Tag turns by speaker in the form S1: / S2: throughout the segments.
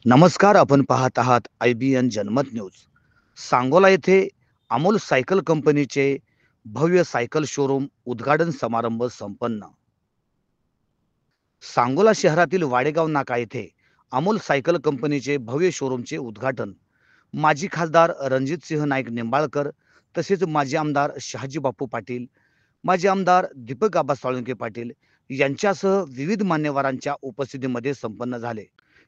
S1: नमस्कार. आपण पाहत आहात IBN जनमत न्यूज. सांगोला येथे अमोल सायकल कंपनीचे भव्य सायकल शोरूम उद्घाटन समारंभ संपन्न. सांगोला शहरातील वाडेगाव नाका येथे अमोल सायकल कंपनीचे भव्य शोरूमचे उद्घाटन माजी खासदार रणजितसिंह नाईक निंबाळकर तसेच माजी आमदार शहाजी बापू पाटील, माजी आमदार दीपक आबा साळुंके पाटील यांच्यासह विविध मान्यवरांच्या उपस्थितीमध्ये संपन्न झाले.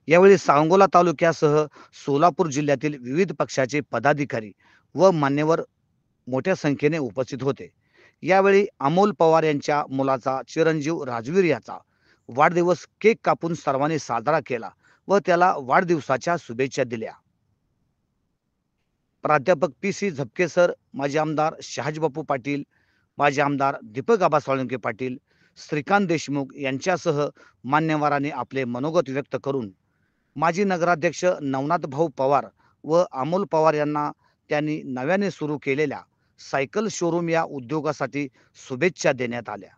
S1: यावेळी सांगोला तालुक्यासह सोलापूर जिल्ह्यातील विविध पक्षाचे पदाधिकारी व मान्यवर मोठ्या संख्येने उपस्थित होते. यावेळी अमोल पवार यांच्या मुलाचा चिरंजीव राजवीर याचा वाढदिवस केक कापून सर्वांनी साजरा केला व त्याला वाढदिवसाच्या शुभेच्छा दिल्या. प्राध्यापक PC झपके सर, माजी आमदार शहाजीबापू पाटील, माजी आमदार दीपक आबा साळुंके पाटील, श्रीकांत देशमुख यांच्यासह मान्यवरांनी आपले मनोगत व्यक्त करून माजी नगराध्यक्ष नवनाथ भाऊ पवार व अमोल पवार यांना त्यांनी नव्याने सुरू केलेल्या सायकल शोरूम या उद्योगासाठी शुभेच्छा देण्यात आल्या.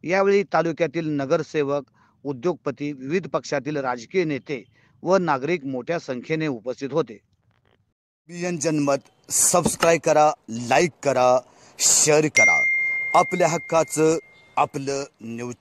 S1: यावेळी तालुक्यातील नगरसेवक, उद्योगपती, विविध पक्षातील राजकीय नेते व नागरिक मोठ्या संख्येने उपस्थित होते. IBN जनमत सबस्क्राईब करा, लाईक करा, शेअर करा. आपल्या हक्काचं आपलं न्यूज.